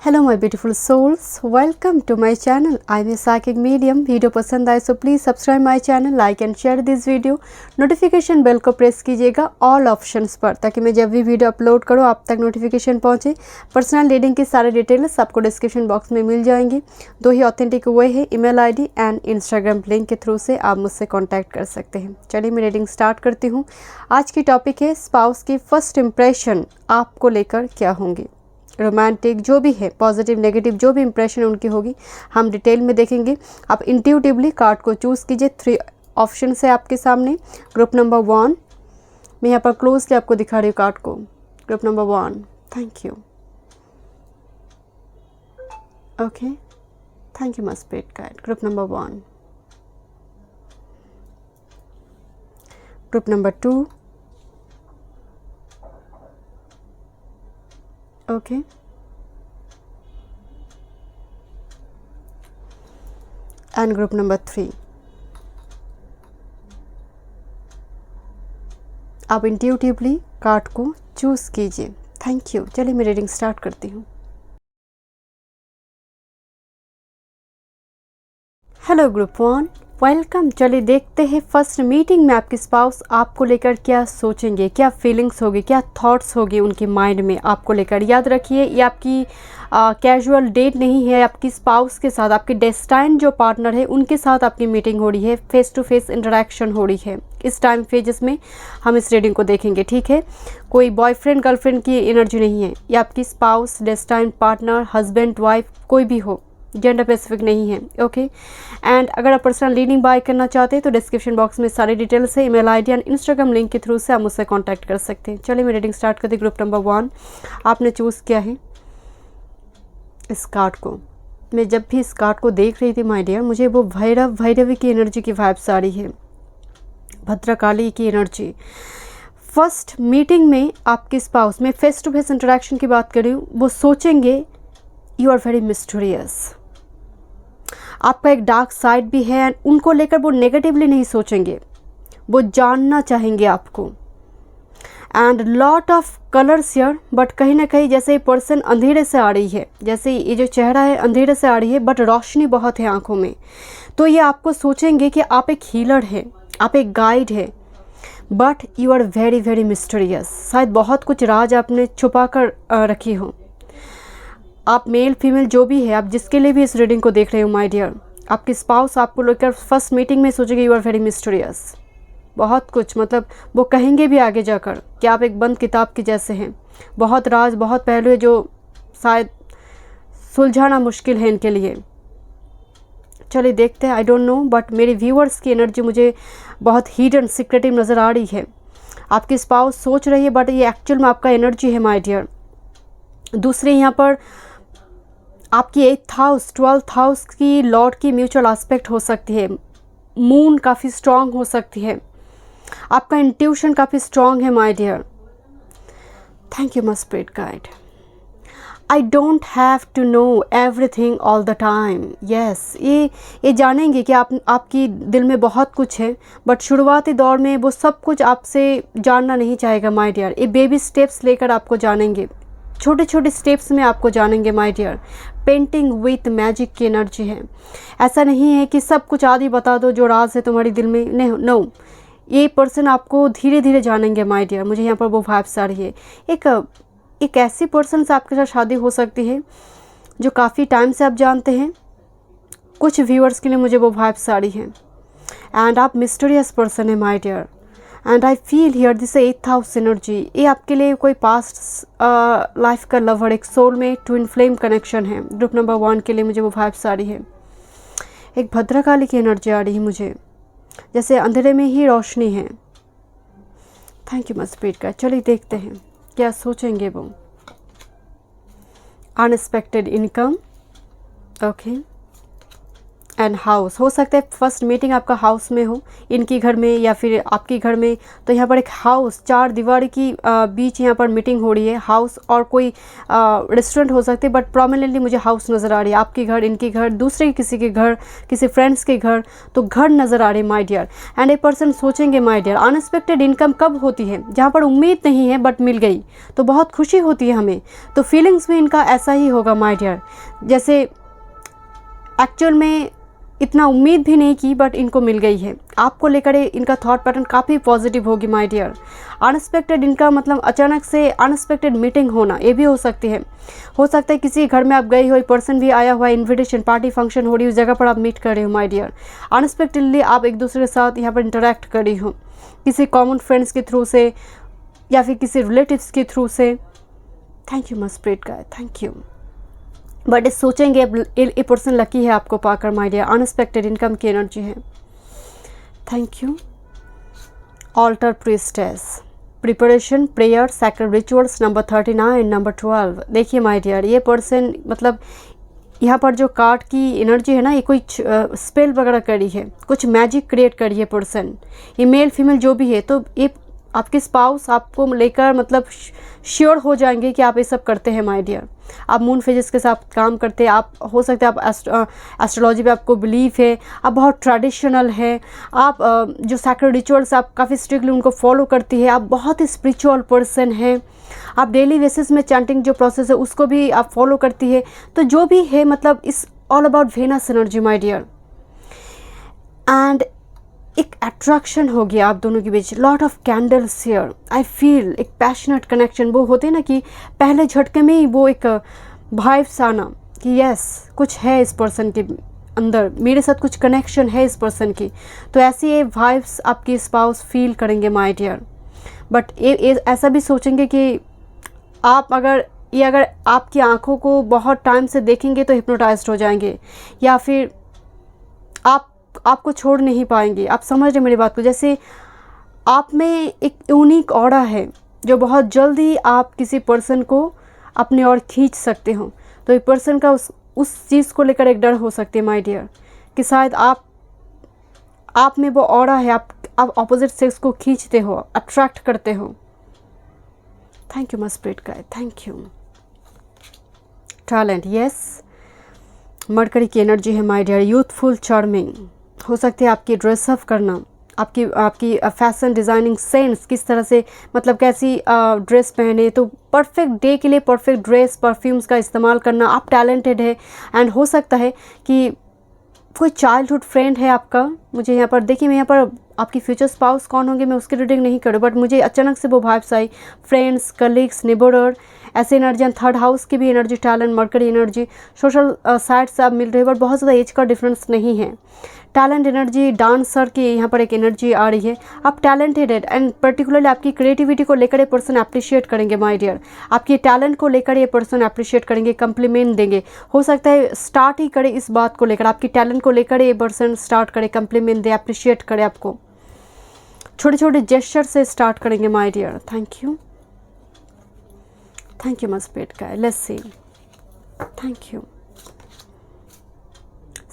Hello my beautiful souls, welcome to my channel. I am a psychic medium. Video पसंद आए so please subscribe my channel, like and share this video. Notification bell को press कीजिएगा all options पर, ताकि मैं जब भी video upload करूँ आप तक नोटिफिकेशन पहुँचे। पर्सनल रीडिंग की सारे डिटेल्स आपको डिस्क्रिप्शन बॉक्स में मिल जाएंगी। दो ही ऑथेंटिक वे है, email ID and Instagram link के थ्रू से आप मुझसे कॉन्टैक्ट कर सकते हैं। चलिए मैं रीडिंग स्टार्ट करती हूँ। आज की टॉपिक है स्पाउस की फर्स्ट इम्प्रेशन आपको लेकर क्या होंगे। रोमांटिक जो भी है, पॉजिटिव नेगेटिव जो भी इंप्रेशन उनकी होगी, हम डिटेल में देखेंगे। आप इंट्यूटिवली कार्ड को चूज़ कीजिए। 3 ऑप्शन है आपके सामने। ग्रुप नंबर 1, मैं यहाँ पर क्लोजली आपको दिखा रही हूँ कार्ड को। Group number 1, thank you. Okay, thank you my spirit guide. Group number 1, group number 2, okay, and group number 3। आप इंट्यूटिवली कार्ड को चूज़ कीजिए। Thank you. चलिए मैं रीडिंग स्टार्ट करती हूँ। Hello group 1, welcome. चलिए देखते हैं फर्स्ट मीटिंग में आपकी स्पाउस आपको लेकर क्या सोचेंगे, क्या फीलिंग्स होगी, क्या थॉट्स होगी उनके माइंड में आपको लेकर। याद रखिए ये आपकी कैजुअल डेट नहीं है, आपकी स्पाउस के साथ, आपके डेस्टाइन जो पार्टनर है उनके साथ आपकी मीटिंग हो रही है, फेस टू फेस इंटरेक्शन हो रही है। इस टाइम फेजेस में हम इस रीडिंग को देखेंगे, ठीक है। कोई बॉयफ्रेंड गर्लफ्रेंड की एनर्जी नहीं है, ये आपकी spouse, destined partner, husband wife कोई भी हो, जेंडर स्पेसिफिक नहीं है। ओके एंड अगर आप पर्सनल रीडिंग बाय करना चाहते हैं तो डिस्क्रिप्शन बॉक्स में सारी डिटेल्स है। Email ID and Instagram link के थ्रू से आप मुझसे कांटेक्ट कर सकते हैं। चलिए मैं रीडिंग स्टार्ट करती हूँ। ग्रुप नंबर 1, आपने चूज़ किया है इस कार्ड को। मैं जब भी इस कार्ड को देख रही थी माय डियर, मुझे वो भैरवी की एनर्जी की वाइब्स आ रही है, भद्रकाली की एनर्जी। फर्स्ट मीटिंग में आपके स्पाउस में फेस टू फेस इंटरेक्शन की बात कर रही हूँ, वो सोचेंगे यू आर वेरी मिस्टीरियस। आपका एक डार्क साइड भी है एंड उनको लेकर वो नेगेटिवली नहीं सोचेंगे, वो जानना चाहेंगे आपको। And lot of colours here, but कहीं ना कहीं जैसे ये पर्सन अंधेरे से आ रही है, जैसे ये जो चेहरा है अंधेरे से आ रही है, बट रोशनी बहुत है आंखों में। तो ये आपको सोचेंगे कि आप एक हीलर है, आप एक गाइड है, but you are very very mysterious. शायद बहुत कुछ राज आपने छुपा कर रखी हो। आप मेल फीमेल जो भी है, आप जिसके लिए भी इस रीडिंग को देख रहे हो माय डियर, आपकी स्पाउस आपको लेकर फर्स्ट मीटिंग में सोचेंगे यू आर वेरी मिस्टीरियस। बहुत कुछ, मतलब वो कहेंगे भी आगे जाकर कि आप एक बंद किताब के जैसे हैं। बहुत राज, बहुत पहलू है जो शायद सुलझाना मुश्किल है इनके लिए। चलिए देखते हैं। आई डोंट नो, बट मेरे व्यूअर्स की एनर्जी मुझे बहुत हिडन सीक्रेटिव नज़र आ रही है। आपकी स्पाउस सोच रही है, बट ये एक्चुअल में आपका एनर्जी है माय डियर। दूसरे यहाँ पर आपकी 8th हाउस 12th हाउस की लॉर्ड की म्यूचुअल एस्पेक्ट हो सकती है। मून काफ़ी स्ट्रांग हो सकती है। आपका इंट्यूशन काफ़ी स्ट्रांग है my dear. Thank you my spirit guide. I don't have to know everything all the time. Yes, ये जानेंगे कि आपकी दिल में बहुत कुछ है, बट शुरुआती दौर में वो सब कुछ आपसे जानना नहीं चाहेगा माय डियर। ये बेबी स्टेप्स लेकर आपको जानेंगे, छोटे छोटे स्टेप्स में आपको जानेंगे my dear. Painting with magic की एनर्जी है। ऐसा नहीं है कि सब कुछ आदि बता दो जो राज है तुम्हारी दिल में, नहीं, नो। ये पर्सन आपको धीरे धीरे जानेंगे माय डियर। मुझे यहाँ पर वो वाइब्स आ रही है। एक ऐसी पर्सन से आपके साथ शादी हो सकती है जो काफ़ी टाइम से आप जानते हैं। कुछ व्यूअर्स के लिए मुझे वो वाइब्स आ रही है। एंड आप मिस्टीरियस पर्सन है my dear. And I feel here this 8th house energy. ये आपके लिए कोई पास्ट लाइफ का लवर, एक सोल में ट्विन फ्लेम कनेक्शन है। ग्रुप नंबर 1 के लिए मुझे वो वाइब्स आ रही है। एक भद्रकाली की एनर्जी आ रही है मुझे, जैसे अंधेरे में ही रोशनी है। Thank you my spirit guide. चलिए देखते हैं क्या सोचेंगे वो। Unexpected income, okay, and house, हो सकता है फर्स्ट मीटिंग आपका हाउस में हो, इनकी घर में या फिर आपके घर में। तो यहाँ पर एक हाउस, 4 दीवार की बीच यहाँ पर मीटिंग हो रही है। हाउस और कोई रेस्टोरेंट हो सकते हैं, बट प्रोमिनेंटली मुझे हाउस नज़र आ रही है। आपके घर, इनके घर, दूसरे किसी के घर, किसी फ्रेंड्स के घर, तो घर नज़र आ रहे हैं my dear. And a person सोचेंगे माय डियर, अनएक्सपेक्टेड इनकम कब होती है? जहाँ पर उम्मीद नहीं है बट मिल गई तो बहुत खुशी होती है हमें। तो फीलिंग्स में इनका ऐसा ही होगा माय डियर, जैसे एक्चुअल में इतना उम्मीद भी नहीं की बट इनको मिल गई है। आपको लेकर इनका थॉट पैटर्न काफ़ी पॉजिटिव होगी माय डियर। अनएक्सपेक्टेड इनका मतलब अचानक से अनएक्सपेक्टेड मीटिंग होना, ये भी हो सकती है। हो सकता है किसी घर में आप गई हो, पर्सन भी आया हुआ है, इन्विटेशन पार्टी फंक्शन हो रही है, उस जगह पर आप मीट कर रहे हो माय डियर। अनएक्सपेक्टेडली आप एक दूसरे के साथ यहाँ पर इंटरेक्ट कर रही हो, किसी कॉमन फ्रेंड्स के थ्रू से या फिर किसी रिलेटिव्स के थ्रू से। Thank you my spirit guide, thank you. But इस सोचेंगे ये पर्सन लकी है आपको पाकर माय डियर, अनएक्सपेक्टेड इनकम की एनर्जी है। Thank you. Altar priestess, preparation, prayer, sacred rituals, number 39, number 12। देखिए माय डियर, ये पर्सन मतलब यहाँ पर जो कार्ड की एनर्जी है ना, ये कोई स्पेल वगैरह करी है, कुछ मैजिक क्रिएट करी है पर्सन। ये मेल फीमेल जो भी है, तो ये आपके स्पाउस आपको लेकर मतलब श्योर हो जाएंगे कि आप ये सब करते हैं माय डियर। आप मून फेजेस के साथ काम करते हैं, आप हो सकता है आप एस्ट्रोलॉजी पे आपको बिलीव है, आप बहुत ट्रेडिशनल है, आप जो सैक्रेड रिचुअल्स आप काफ़ी स्ट्रिक्टली उनको फॉलो करती है, आप बहुत ही स्पिरिचुअल पर्सन है, आप डेली बेसिस में चैंटिंग जो प्रोसेस है उसको भी आप फॉलो करती है। तो जो भी है मतलब is all about Venus energy my dear. And एक अट्रैक्शन हो गया आप दोनों के बीच, lot of candles here, I feel एक पैशनेट कनेक्शन। वो होते हैं ना कि पहले झटके में ही वो एक वाइब्स आना कि यस कुछ है इस पर्सन के अंदर, मेरे साथ कुछ कनेक्शन है इस पर्सन की। तो ऐसी ये वाइब्स आपकी स्पाउस फील करेंगे माय डियर। बट ये ऐसा भी सोचेंगे कि आप अगर आपकी आंखों को बहुत टाइम से देखेंगे तो हिप्नोटाइज्ड हो जाएंगे, या फिर आपको छोड़ नहीं पाएंगे। आप समझ रहे मेरी बात को? जैसे आप में एक यूनिक ऑरा है जो बहुत जल्दी आप किसी पर्सन को अपने ओर खींच सकते हो। तो एक पर्सन का उस चीज़ को लेकर एक डर हो सकती है माय डियर कि शायद आप में वो ऑरा है, आप ऑपोजिट सेक्स को खींचते हो, अट्रैक्ट करते हो। Thank you my spirit guide, thank you. Talent, yes, mercury की एनर्जी है माय डियर। यूथफुल, चार्मिंग, हो सकती है आपकी ड्रेसअप करना, आपकी फैशन डिज़ाइनिंग सेंस, किस तरह से मतलब कैसी ड्रेस पहने, तो परफेक्ट डे के लिए परफेक्ट ड्रेस, परफ्यूम्स का इस्तेमाल करना। आप टैलेंटेड है। एंड हो सकता है कि कोई चाइल्डहुड फ्रेंड है आपका। मुझे यहाँ पर देखिए, मैं यहाँ पर आपकी फ्यूचर स्पाउस कौन होंगे मैं उसकी रीडिंग नहीं करूँ, बट मुझे अचानक से वो वाइब्स आई, फ्रेंड्स, कलीग्स, नेबरर, ऐसे एनर्जी। एंड थर्ड हाउस की भी energy, talent, mercury energy, social side से आप मिल रहे हो, बट बहुत ज़्यादा एज का डिफरेंस नहीं है। टैलेंट एनर्जी, डांसर की यहाँ पर एक एनर्जी आ रही है। आप टैलेंटेड है एंड पर्टिकुलरली आपकी क्रिएटिविटी को लेकर ये पर्सन अप्रिशिएट करेंगे माय डियर। आपके टैलेंट को लेकर ये पर्सन अप्रिशिएट करेंगे, कम्प्लीमेंट देंगे। हो सकता है स्टार्ट ही करे इस बात को लेकर, आपकी टैलेंट को लेकर ये पर्सन स्टार्ट करे, कम्प्लीमेंट दे, अप्रिशिएट करे आपको। छोटे छोटे जेस्चर से स्टार्ट करेंगे my dear. Thank you, thank you my spirit guide. Let's see, thank you.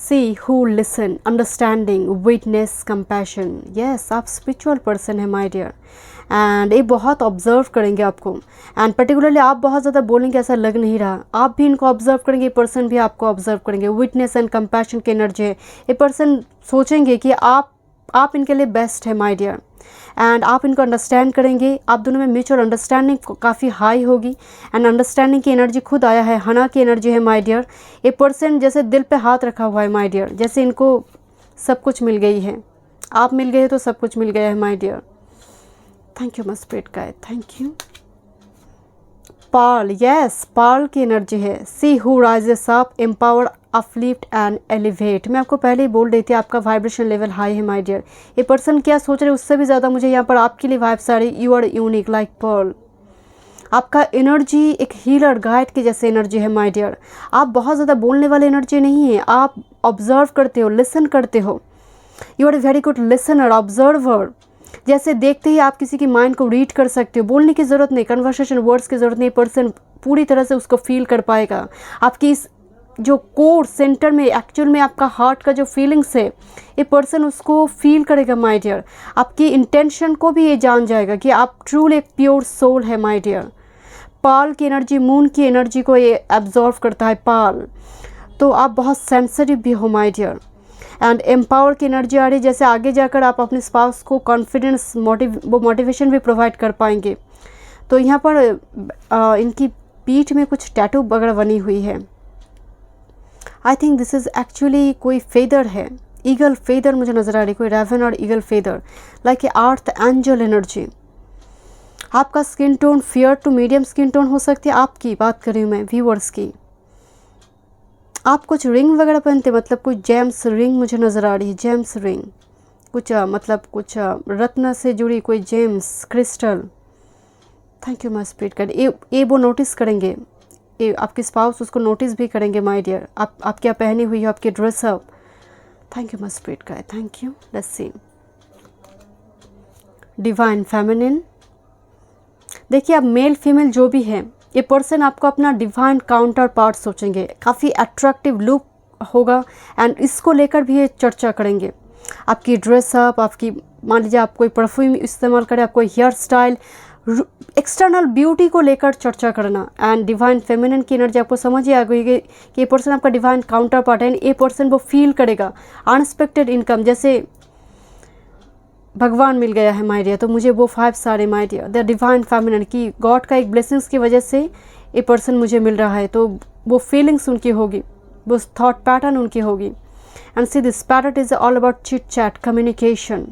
See who listen, understanding, witness, compassion. Yes, आप spiritual person है my dear. एंड ये बहुत ऑब्जर्व करेंगे आपको। एंड पर्टिकुलरली आप बहुत ज़्यादा बोलेंगे ऐसा लग नहीं रहा, आप भी इनको ऑब्जर्व करेंगे, ये पर्सन भी आपको ऑब्जर्व करेंगे। विटनेस एंड कंपैशन की एनर्जी है। ये पर्सन सोचेंगे कि आप इनके लिए बेस्ट है माय डियर। एंड आप इनको अंडरस्टैंड करेंगे। आप दोनों में म्यूचुअल अंडरस्टैंडिंग काफ़ी हाई होगी। एंड अंडरस्टैंडिंग की एनर्जी खुद आया है, हना की एनर्जी है माय डियर। ये पर्सन जैसे दिल पे हाथ रखा हुआ है माय डियर, जैसे इनको सब कुछ मिल गई है। आप मिल गए तो सब कुछ मिल गया है my dear. Thank you my spirit guide, thank you. Pearl, yes, pearl की एनर्जी है। She who rises up, empower, uplift and elevate. मैं आपको पहले ही बोल रही थी आपका वाइब्रेशन लेवल हाई है माय डियर। ये पर्सन क्या सोच रहे हैं उससे भी ज़्यादा मुझे यहाँ पर आपके लिए वाइब्स आ रही। You are unique like pearl. आपका एनर्जी एक हीलर, गाइड की जैसे एनर्जी है माय डियर। आप बहुत ज़्यादा बोलने वाले एनर्जी नहीं है, आप ऑब्जर्व करते हो, लिसन करते हो। You are a very good listener, observer. जैसे देखते ही आप किसी की माइंड को रीड कर सकते हो, बोलने की ज़रूरत नहीं, कन्वर्सेशन वर्ड्स की ज़रूरत नहीं, पर्सन पूरी तरह से उसको फील कर पाएगा। आपकी इस जो कोर सेंटर में एक्चुअल में आपका हार्ट का जो फीलिंग्स है, ये पर्सन उसको फील करेगा माय डियर। आपकी इंटेंशन को भी ये जान जाएगा कि आप ट्रूली एक प्योर सोल है माय डियर। पाल की एनर्जी, मून की एनर्जी को ये एब्जॉर्व करता है पाल, तो आप बहुत सेंसिटिव भी हो माय डियर। एंड एम्पावर की एनर्जी आ रही है, जैसे आगे जाकर आप अपने स्पाउस को कॉन्फिडेंस मोटिवेशन भी प्रोवाइड कर पाएंगे। तो यहाँ पर इनकी पीठ में कुछ टैटू वगैरह बनी हुई है। I think this is actually कोई फेदर है, ईगल फेदर मुझे नज़र आ रही, कोई रेवन और eagle feather, like a earth angel energy. आपका skin tone fair to medium skin tone हो सकती है, आपकी बात कर रही हूँ मैं, व्यूअर्स की। आप कुछ रिंग वगैरह पहनते, मतलब कोई जेम्स रिंग मुझे नज़र आ रही है, जेम्स रिंग, कुछ मतलब कुछ रत्न से जुड़ी कोई James crystal. Thank you my spirit guide. ये वो नोटिस करेंगे, ये आपके स्पाउस उसको नोटिस भी करेंगे माय डियर, आप क्या पहनी हुई हो, आपकी dress up. Thank you my spirit guide, thank you. Let's C divine feminine. देखिए, आप मेल फीमेल जो भी है, ये पर्सन आपको अपना डिवाइन काउंटर पार्ट सोचेंगे, काफ़ी अट्रैक्टिव लुक होगा एंड इसको लेकर भी ये चर्चा करेंगे। आपकी ड्रेसअप, आपकी मान लीजिए आप कोई परफ्यूम इस्तेमाल करें, आप कोई हेयर स्टाइल, एक्सटर्नल ब्यूटी को लेकर चर्चा करना। एंड डिवाइन फेमिनिन की एनर्जी आपको समझ ही आ गई कि ये पर्सन आपका डिवाइन काउंटर पार्ट है। ये पर्सन वो फील करेगा अनएक्सपेक्टेड इनकम, जैसे भगवान मिल गया है माय डियर, तो मुझे वो 5 स्टार है my dear. The divine feminine की गॉड का एक ब्लेसिंग्स की वजह से ये पर्सन मुझे मिल रहा है, तो वो फीलिंग्स उनकी होगी, वो थॉट पैटर्न उनकी होगी। And see this pattern is all about chit chat communication.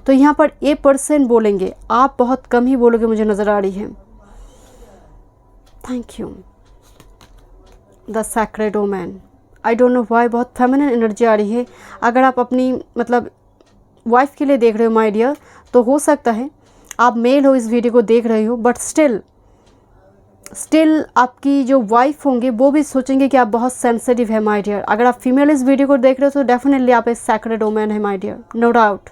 तो यहाँ पर ये पर्सन बोलेंगे, आप बहुत कम ही बोलोगे मुझे नज़र आ रही है। Thank you. The sacred woman, I don't know why बहुत फेमिनिन एनर्जी आ रही है। अगर आप अपनी मतलब वाइफ के लिए देख रहे हो माय डियर, तो हो सकता है आप मेल हो, इस वीडियो को देख रहे हो, बट स्टिल आपकी जो वाइफ होंगे वो भी सोचेंगे कि आप बहुत सेंसिटिव है माय डियर। अगर आप फीमेल इस वीडियो को देख रहे हो तो डेफिनेटली आप एक सैक्रेड वुमन है my dear, no doubt.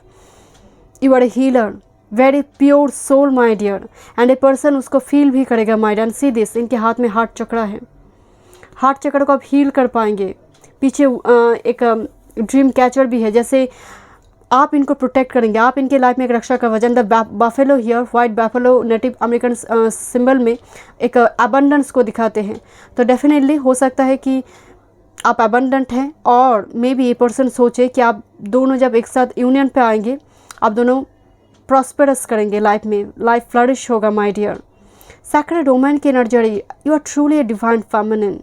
You are a healer, very pure soul my dear. And a person उसको फील भी करेगा my dear. And see this, इनके हाथ में हार्ट चक्र है, हार्ट चक्र को आप हील कर पाएंगे। पीछे एक ड्रीम कैचर भी है, जैसे आप इनको प्रोटेक्ट करेंगे, आप इनके लाइफ में एक रक्षा का वजन। The buffalo here, white buffalo native American symbol में एक अबंडेंस को दिखाते हैं। तो डेफिनेटली हो सकता है कि आप अबंडेंट हैं, और मे बी ये पर्सन सोचे कि आप दोनों जब एक साथ यूनियन पे आएंगे, आप दोनों प्रॉस्पेरस करेंगे लाइफ में, लाइफ फ्लरिश होगा माय डियर। सैक्रेड वुमन की energy, you are truly a divine feminine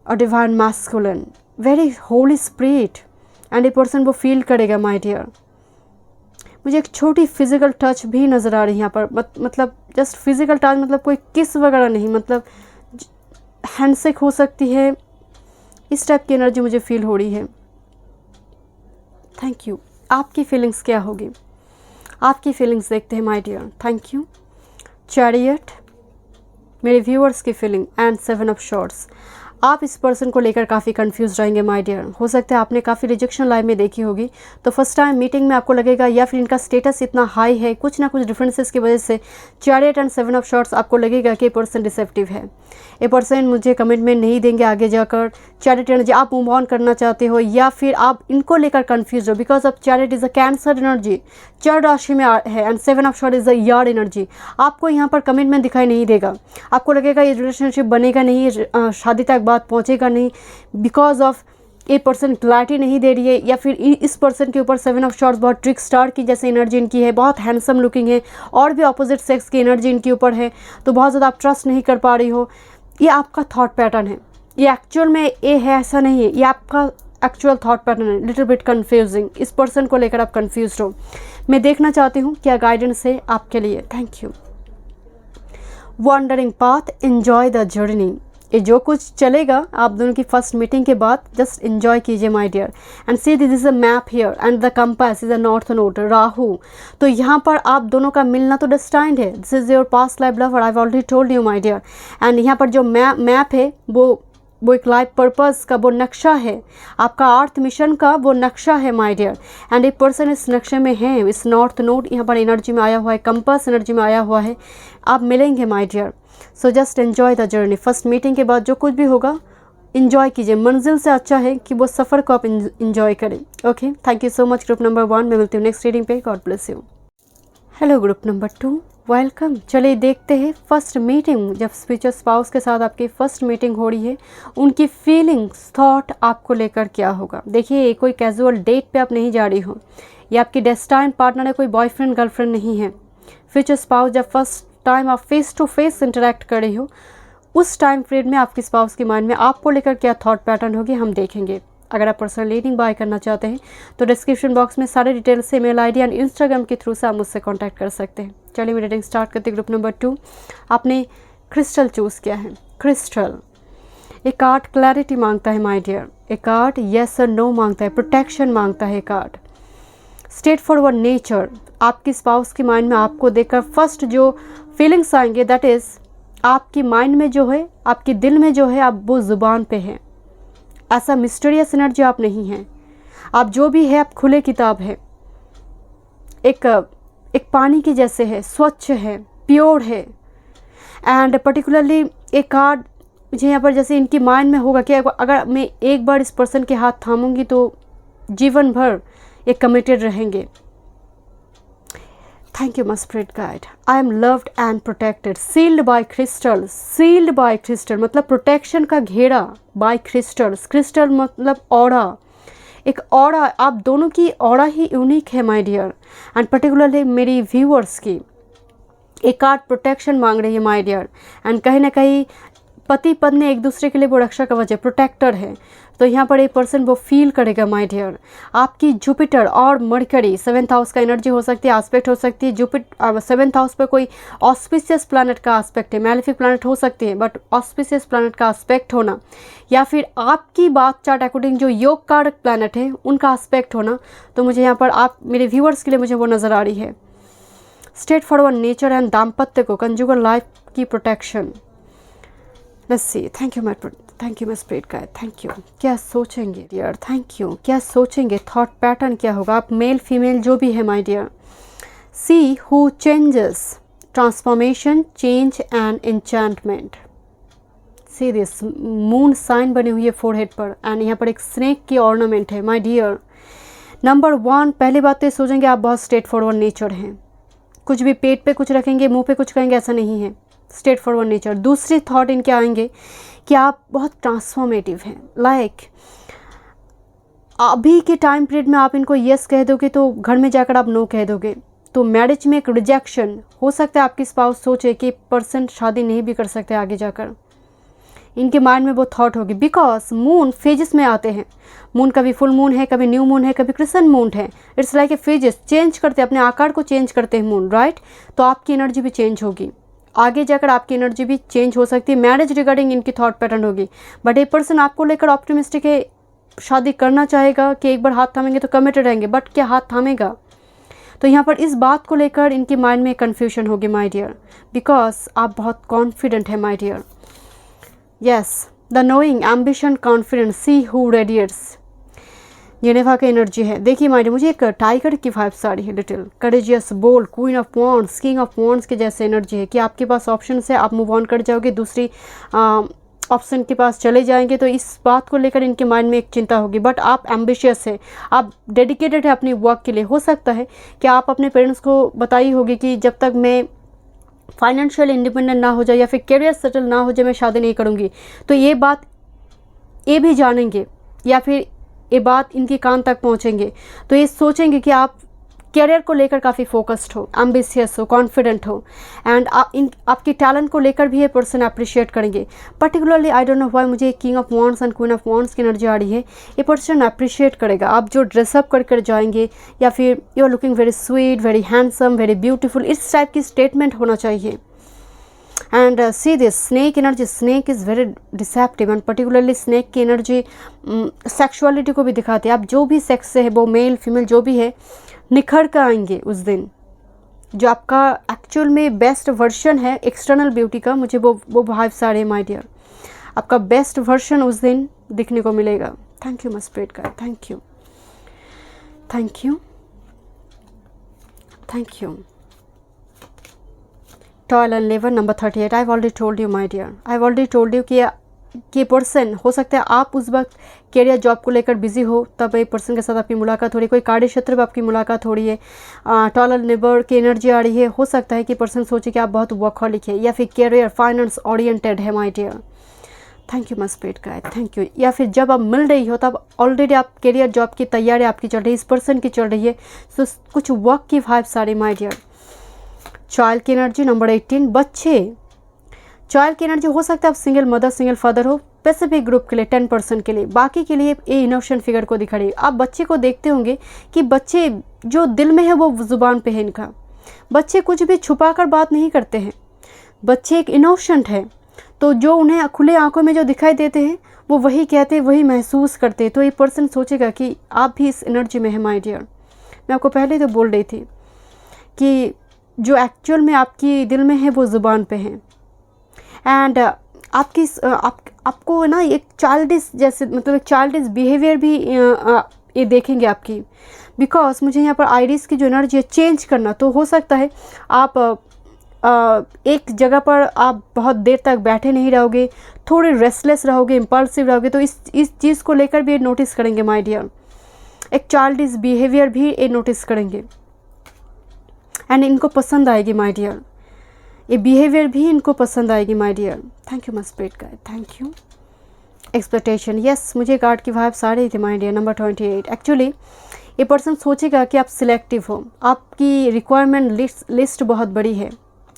और divine masculine, very holy spirit. And a person वो फील करेगा माय डियर। मुझे एक छोटी फिजिकल टच भी नज़र आ रही है यहाँ पर, मतलब जस्ट फिजिकल टच, मतलब कोई किस वगैरह नहीं, मतलब हैंडशेक हो सकती है, इस टाइप की एनर्जी मुझे फील हो रही है। Thank you. आपकी फीलिंग्स क्या होगी, आपकी फीलिंग्स देखते हैं my dear. Thank you. Chariot, मेरे व्यूअर्स की फीलिंग, एंड 7 ऑफ शॉर्ट्स। आप इस पर्सन को लेकर काफ़ी कंफ्यूज रहेंगे माय डियर। हो सकता है आपने काफ़ी रिजेक्शन लाइफ में देखी होगी, तो फर्स्ट टाइम मीटिंग में आपको लगेगा, या फिर इनका स्टेटस इतना हाई है, कुछ ना कुछ डिफरेंसेस की वजह से चैरियट एंड 7 ऑफ शॉर्ट्स आपको लगेगा कि ये पर्सन डिसेप्टिव है, ये पर्सन मुझे कमिटमेंट नहीं देंगे आगे जाकर। चैरियट एनर्जी, आप मूव ऑन करना चाहते हो, या फिर आप इनको लेकर कन्फ्यूज हो, because of chariot is a cancer energy, चर राशि में है, and 7 of short is a yard energy. आपको यहाँ पर कमिटमेंट दिखाई नहीं देगा, आपको लगेगा ये रिलेशनशिप बनेगा नहीं, शादी तक बात पहुँचेगा नहीं, बिकॉज ऑफ ये पर्सन क्लैरिटी नहीं दे रही है, या फिर इस पर्सन के ऊपर 7 ऑफ शॉर्ट्स बहुत ट्रिक स्टार की जैसे एनर्जी इनकी है, बहुत हैंडसम लुकिंग है, और भी ऑपोजिट सेक्स की एनर्जी इनके ऊपर है, तो बहुत ज़्यादा आप ट्रस्ट नहीं कर पा रही हो। ये आपका थॉट पैटर्न है, ये एक्चुअल में ये है ऐसा नहीं है, ये आपका एक्चुअल थॉट पैटर्न है, लिटिल बिट कन्फ्यूजिंग। इस पर्सन को लेकर आप कन्फ्यूज हो। मैं देखना चाहती हूँ क्या गाइडेंस है आपके लिए। Thank you. Wondering path, enjoy the journey. ये जो कुछ चलेगा आप दोनों की फर्स्ट मीटिंग के बाद, जस्ट एंजॉय कीजिए my dear. And see this is a map here, and the compass is a north node, Rahu. तो यहाँ पर आप दोनों का मिलना तो डेस्टाइन्ड है, this is your past life love, I have already told you my dear. And यहाँ पर जो मैप है वो एक लाइफ पर्पस का वो नक्शा है, आपका अर्थ मिशन का वो नक्शा है माय डियर। एंड एक पर्सन इस नक्शे में है, इस नॉर्थ नोड यहाँ पर एनर्जी में आया हुआ है, कंपास एनर्जी में आया हुआ है, आप मिलेंगे my dear. So just enjoy the journey. First meeting के बाद जो कुछ भी होगा इंजॉय कीजिए, मंजिल से अच्छा है कि वो सफ़र को आप इंजॉय करें। Okay, thank you so much group number 1। मैं मिलती हूँ नेक्स्ट रीडिंग पे। God bless you. Hello group number 2, welcome. चलिए देखते हैं फर्स्ट मीटिंग, जब स्पिरिचुअल स्पाउस के साथ आपकी फर्स्ट मीटिंग हो रही है, उनकी फीलिंग्स थॉट आपको लेकर क्या होगा। देखिए, ये कोई कैजुअल डेट पे आप नहीं जा रही हो, ये आपकी डेस्टाइन पार्टनर है, कोई बॉयफ्रेंड गर्लफ्रेंड नहीं है। फ्यूचर स्पाउस जब फर्स्ट टाइम आप फेस टू फेस इंटरेक्ट कर रही हो, उस टाइम पीरियड में आपकी स्पाउस के माइंड में आपको लेकर क्या थॉट पैटर्न होगी, हम देखेंगे। अगर आप पर्सनल रीडिंग बाय करना चाहते हैं तो डिस्क्रिप्शन बॉक्स में सारे डिटेल्स से मेल आईडी एंड इंस्टाग्राम के थ्रू से आप मुझसे कांटेक्ट कर सकते हैं। चलिए रीडिंग स्टार्ट करते हैं। ग्रुप नंबर 2, आपने क्रिस्टल चूज़ किया है। क्रिस्टल, एक कार्ड क्लैरिटी मांगता है माय डियर, एक कार्ड येस और नो मांगता है, प्रोटेक्शन मांगता है कार्ड, स्ट्रेट फॉरवर्ड नेचर। आपकी स्पाउस की माइंड में आपको देखकर फर्स्ट जो फीलिंग्स आएंगे, दैट इज़ आपकी माइंड में जो है, आपके दिल में जो है, आप वो ज़ुबान पे हैं। ऐसा मिस्टीरियस एनर्जी आप नहीं हैं। आप जो भी है, आप खुले किताब है, एक पानी के जैसे है, स्वच्छ है, प्योर है। एंड पर्टिकुलरली एक कार्ड मुझे यहाँ पर जैसे इनकी माइंड में होगा कि अगर मैं एक बार इस पर्सन के हाथ थामूंगी तो जीवन भर ये कमिटेड रहेंगे। Thank you my spirit guide. I am loved and protected, sealed by crystal. Sealed by crystal मतलब प्रोटेक्शन का घेरा बाय क्रिस्टल्स। क्रिस्टल मतलब ऑरा, एक ऑरा। आप दोनों की ऑरा ही यूनिक है माय डियर। एंड पर्टिकुलरली मेरी व्यूअर्स की एक कार्ड प्रोटेक्शन मांग रही है माय डियर। एंड कहीं ना कहीं पति पत्नी एक दूसरे के लिए वो रक्षा कवच है, प्रोटेक्टर है। तो यहाँ पर एक पर्सन वो फील करेगा माय डियर। आपकी जुपिटर और मरकरी 7th हाउस का एनर्जी हो सकती है, एस्पेक्ट हो सकती है। जुपिटर 7th हाउस पर कोई ऑस्पिशियस प्लैनेट का एस्पेक्ट है, मैलेफिक प्लैनेट हो सकती है, बट ऑस्पिशियस प्लैनेट का एस्पेक्ट होना, या फिर आपकी बात चार्ट अकॉर्डिंग जो योग कारक प्लैनेट है उनका एस्पेक्ट होना। तो मुझे यहाँ पर आप मेरे व्यूअर्स के लिए मुझे वो नज़र आ रही है। स्ट्रेट फॉरवर्ड नेचर एंड दाम्पत्य को, कंजुगल लाइफ की protection. Let's see. Thank you my spirit guide, thank you. क्या सोचेंगे डियर, थैंक यू। क्या सोचेंगे, थॉट पैटर्न क्या होगा। आप मेल फीमेल जो भी है my dear, she who changes, transformation, change and enchantment. See this, moon sign बनी हुई है फोरहेड पर, एंड यहाँ पर एक स्नेक की ऑर्नामेंट है माय डियर। नंबर 1, पहली बात तो ये सोचेंगे आप बहुत स्ट्रेट फॉरवर्ड नेचर हैं। कुछ भी पेट पे कुछ रखेंगे, मुंह पे कुछ कहेंगे, ऐसा नहीं है। Straight forward nature. दूसरी थॉट इनके आएंगे कि आप बहुत ट्रांसफॉर्मेटिव हैं। लाइक अभी के टाइम पीरियड में आप इनको यस कह दोगे तो घर में जाकर आप नो कह दोगे, तो मैरिज में एक रिजेक्शन हो सकता है। आपकी स्पाउस सोचे कि पर्सन शादी नहीं भी कर सकते आगे जाकर, इनके माइंड में वो थॉट होगी। बिकॉज मून फेजेस में आते हैं। मून कभी फुल मून है, कभी न्यू मून है, कभी क्रिसेंट मून है। It's like a phases, change करते हैं, अपने आकार को चेंज करते हैं मून, राइट। तो आपकी एनर्जी भी चेंज होगी, आगे जाकर आपकी एनर्जी भी चेंज हो सकती है। मैरिज रिगार्डिंग इनकी थॉट पैटर्न होगी। बट ये पर्सन आपको लेकर ऑप्टिमिस्टिक है, शादी करना चाहेगा कि एक बार हाथ थामेंगे तो कमिटेड रहेंगे, बट क्या हाथ थामेगा। तो यहाँ पर इस बात को लेकर इनकी माइंड में कन्फ्यूजन होगी माय डियर, बिकॉज आप बहुत कॉन्फिडेंट है my dear. Yes, the knowing, ambition, confidence, she who radiates, Geneva की एनर्जी है। देखिए माय डियर, मुझे एक टाइगर की वाइब्स आ रही है, little courageous, bold, queen of wands, king of wands के जैसे एनर्जी है कि आपके पास ऑप्शन है, आप मूव ऑन कर जाओगे, दूसरी ऑप्शन के पास चले जाएंगे। तो इस बात को लेकर इनके माइंड में एक चिंता होगी। बट आप एम्बिशियस है, आप डेडिकेटेड है अपनी वर्क के लिए। हो सकता है कि आप अपने पेरेंट्स को बताई होगी कि जब तक मैं फाइनेंशियल इंडिपेंडेंट ना हो जाए या फिर करियर सेटल ना हो जाए मैं शादी नहीं करूँगी। तो ये बात ये भी जानेंगे, या फिर ये बात इनके कान तक पहुँचेंगे तो ये सोचेंगे कि आप करियर को लेकर काफ़ी फोकस्ड हो, एम्बिशियस हो, कॉन्फिडेंट हो। एंड आपके टैलेंट को लेकर भी ये पर्सन अप्रिशिएट करेंगे। Particularly I don't know why मुझे king of wands and queen of wands की एनर्जी आ रही है। ये पर्सन अप्रिशिएट करेगा आप जो ड्रेसअप कर जाएंगे, या फिर you are looking very sweet, very handsome, very beautiful, इस टाइप की स्टेटमेंट होना चाहिए। And see this snake energy, snake is very deceptive, and particularly snake की एनर्जी सेक्सुअलिटी को भी दिखाती है। आप जो भी सेक्स से है, वो मेल फीमेल जो भी है, निखर कर आएंगे उस दिन। जो आपका एक्चुअल में बेस्ट वर्जन है एक्सटर्नल ब्यूटी का, मुझे वो वाइब्स आ रहे हैं माय डियर। आपका बेस्ट वर्जन उस दिन दिखने को मिलेगा। Thank you my spirit guide, thank you, thank you, thank you. Toil and लेवर number 38। I already told you my dear, I already told you कि कि पर्सन हो सकता है आप उस वक्त कैरियर जॉब को लेकर बिजी हो, तब एक पर्सन के साथ आपकी मुलाकात हो रही है, कोई कार्य क्षेत्र में आपकी मुलाकात हो रही है, टॉलर नेबर की एनर्जी आ रही है। हो सकता है कि पर्सन सोचे कि आप बहुत वर्कहॉलिक है या फिर कैरियर फाइनेंस ओरिएंटेड है my dear. Thank you my spirit guide, thank you. या फिर जब आप मिल रही हो तब ऑलरेडी आप कैरियर जॉब की तैयारी आपकी चल रही है, इस पर्सन की चल रही है, तो कुछ वर्क की वाइब्स आ रही माय डियर। चाइल्ड की एनर्जी नंबर 18, बच्चे। चाइल्ड की एनर्जी हो सकता है आप सिंगल मदर सिंगल फादर हो, स्पेसिफिक ग्रुप के लिए 10% के लिए, बाकी के लिए ये इनोसेंट फिगर को दिखा रही है। आप बच्चे को देखते होंगे कि बच्चे जो दिल में है वो जुबान पे है इनका। बच्चे कुछ भी छुपा कर बात नहीं करते हैं, बच्चे एक इनोसेंट है, तो जो उन्हें खुले आंखों में जो दिखाई देते हैं वो वही कहते हैं, वही महसूस करते हैं। तो ये पर्सन सोचेगा कि आप भी इस एनर्जी में है माय डियर। मैं आपको पहले तो बोल रही थी कि जो एक्चुअल में आपकी दिल में है वो ज़ुबान पे है। एंड आपकी आपको ना एक चाइल्डिश जैसे, मतलब एक चाइल्डिश बिहेवियर भी ये देखेंगे आपकी, बिकॉज मुझे यहाँ पर आइरिस की जो एनर्जी है चेंज करना, तो हो सकता है आप एक जगह पर आप बहुत देर तक बैठे नहीं रहोगे, थोड़े रेस्टलेस रहोगे, इम्पल्सिव रहोगे, तो इस चीज़ को लेकर भी ये नोटिस करेंगे माय डियर। एक चाइल्डिश बिहेवियर भी ये नोटिस करेंगे एंड इनको पसंद आएगी माय डियर, ये बिहेवियर भी इनको पसंद आएगी my dear. Thank you my spirit guide, thank you. Expectation, yes मुझे कार्ड की वाइब्स आ रही थी माय डियर। नंबर 28, एक्चुअली ये पर्सन सोचेगा कि आप सिलेक्टिव हो, आपकी रिक्वायरमेंट लिस्ट बहुत बड़ी है,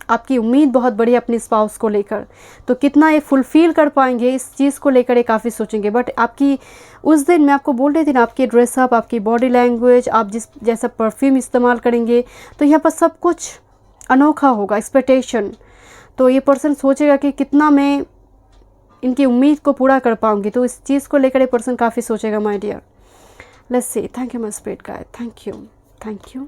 आपकी उम्मीद बहुत बड़ी है अपनी स्पाउस को लेकर, तो कितना ये फुलफ़िल कर पाएंगे इस चीज़ को लेकर ये काफ़ी सोचेंगे। बट आपकी उस दिन मैं आपको बोल रही थी ना, आपकी ड्रेसअप, आपकी बॉडी लैंग्वेज, आप जिस जैसा परफ्यूम इस्तेमाल करेंगे, तो यहाँ पर सब कुछ अनोखा होगा। एक्सपेक्टेशन, तो ये पर्सन सोचेगा कि कितना मैं इनकी उम्मीद को पूरा कर पाऊंगी, तो इस चीज़ को लेकर ये पर्सन काफ़ी सोचेगा my dear. Let's see, thank you my spirit guide, thank you, thank you.